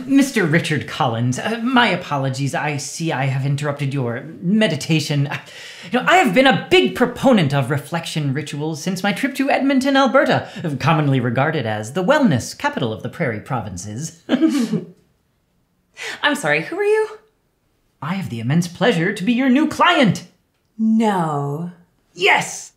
Mr. Richard Collins, my apologies. I see I have interrupted your meditation. I have been a big proponent of reflection rituals since my trip to Edmonton, Alberta, commonly regarded as the wellness capital of the Prairie Provinces. I'm sorry, who are you? I have the immense pleasure to be your new client. No. Yes!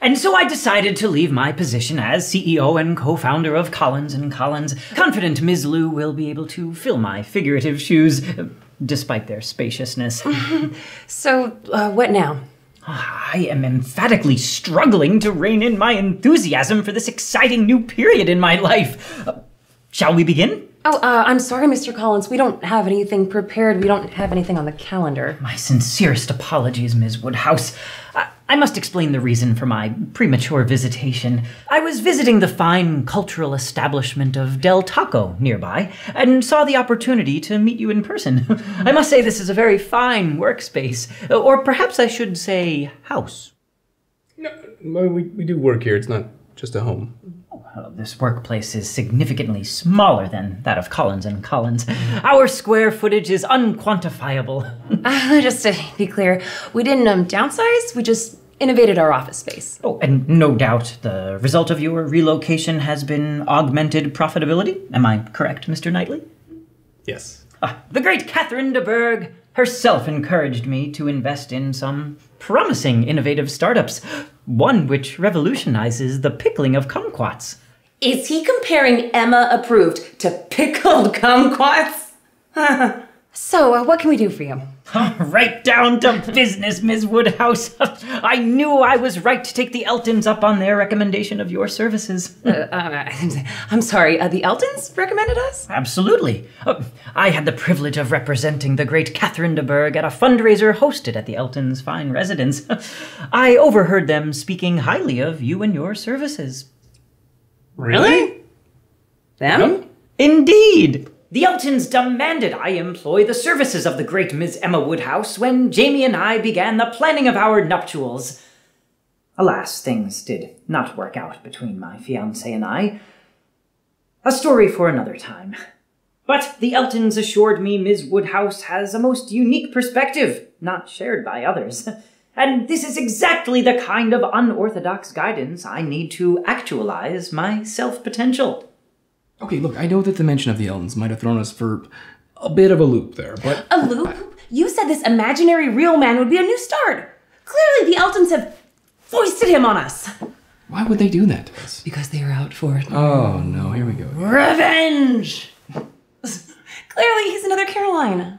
And so I decided to leave my position as CEO and co-founder of Collins & Collins, confident Ms. Liu will be able to fill my figurative shoes, despite their spaciousness. So, what now? I am emphatically struggling to rein in my enthusiasm for this exciting new period in my life. Shall we begin? Oh, I'm sorry, Mr. Collins. We don't have anything prepared. We don't have anything on the calendar. My sincerest apologies, Ms. Woodhouse. I must explain the reason for my premature visitation. I was visiting the fine cultural establishment of Del Taco nearby, and saw the opportunity to meet you in person. I must say this is a very fine workspace, or perhaps I should say house. No, we do work here. It's not just a home. This workplace is significantly smaller than that of Collins & Collins. Our square footage is unquantifiable. Just to be clear, we didn't downsize, we just innovated our office space. Oh, and no doubt the result of your relocation has been augmented profitability. Am I correct, Mr. Knightley? Yes. The great Catherine de Bourgh herself encouraged me to invest in some promising innovative startups, one which revolutionizes the pickling of kumquats. Is he comparing Emma approved to pickled kumquats? So, what can we do for you? Right down to business, Ms. Woodhouse. I knew I was right to take the Eltons up on their recommendation of your services. I'm sorry, the Eltons recommended us? Absolutely. I had the privilege of representing the great Catherine de Bourgh at a fundraiser hosted at the Eltons' fine residence. I overheard them speaking highly of you and your services. Really? Them? Indeed. The Eltons demanded I employ the services of the great Miss Emma Woodhouse when Jamie and I began the planning of our nuptials. Alas, things did not work out between my fiancé and I. A story for another time. But the Eltons assured me Ms. Woodhouse has a most unique perspective, not shared by others. And this is exactly the kind of unorthodox guidance I need to actualize my self-potential. Okay, look, I know that the mention of the Eltons might have thrown us for a bit of a loop there, but... A loop? You said this imaginary real man would be a new start. Clearly the Eltons have foisted him on us. Why would they do that to us? Because they are out for it. Oh, no, here we go. Revenge! Clearly he's another Caroline.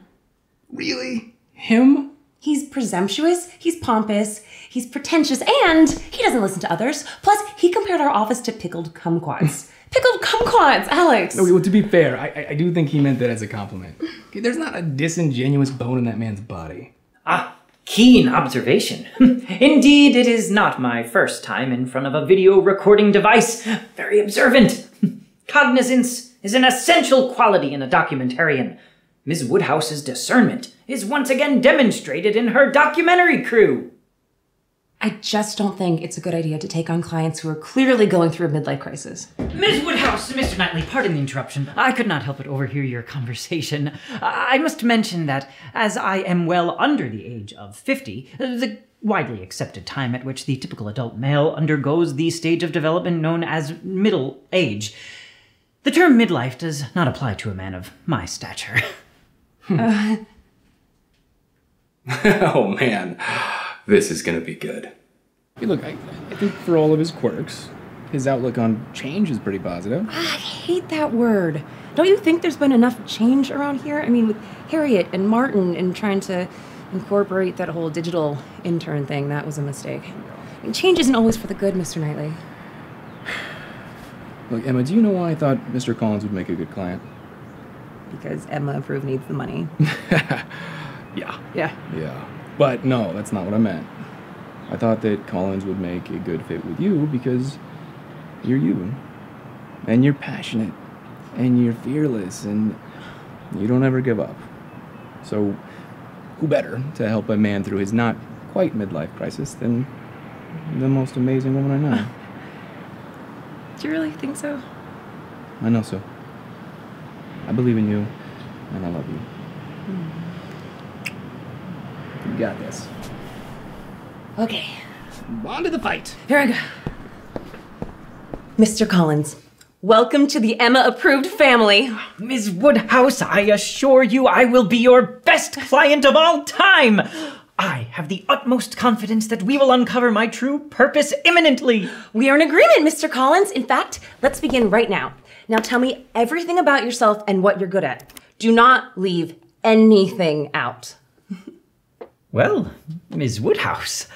Really? Him? He's presumptuous, he's pompous, he's pretentious, and he doesn't listen to others. Plus, he compared our office to pickled kumquats. Pickled kumquats, Alex! No, well, to be fair, I do think he meant that as a compliment. Okay, there's not a disingenuous bone in that man's body. Keen observation. Indeed, it is not my first time in front of a video recording device. Very observant. Cognizance is an essential quality in a documentarian. Ms. Woodhouse's discernment is once again demonstrated in her documentary crew. I just don't think it's a good idea to take on clients who are clearly going through a midlife crisis. Ms. Woodhouse, Mr. Knightley, pardon the interruption. I could not help but overhear your conversation. I must mention that, as I am well under the age of 50, the widely accepted time at which the typical adult male undergoes the stage of development known as middle age, the term midlife does not apply to a man of my stature. Oh, man. This is gonna be good. Hey, look, I think for all of his quirks, his outlook on change is pretty positive. I hate that word. Don't you think there's been enough change around here? I mean, with Harriet and Martin and trying to incorporate that whole digital intern thing, that was a mistake. I mean, change isn't always for the good, Mr. Knightley. Look, Emma, do you know why I thought Mr. Collins would make a good client? Because Emma approved needs the money. Yeah. But no, that's not what I meant. I thought that Collins would make a good fit with you because you're you. And you're passionate. And you're fearless. And you don't ever give up. So, who better to help a man through his not quite midlife crisis than the most amazing woman I know? Do you really think so? I know so. I believe in you, and I love you. You got this. Okay. On to the fight. Here I go. Mr. Collins, welcome to the Emma-approved family. Ms. Woodhouse, I assure you I will be your best client of all time. I have the utmost confidence that we will uncover my true purpose imminently. We are in agreement, Mr. Collins. In fact, let's begin right now. Now tell me everything about yourself and what you're good at. Do not leave anything out. Well, Ms. Woodhouse.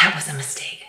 That was a mistake.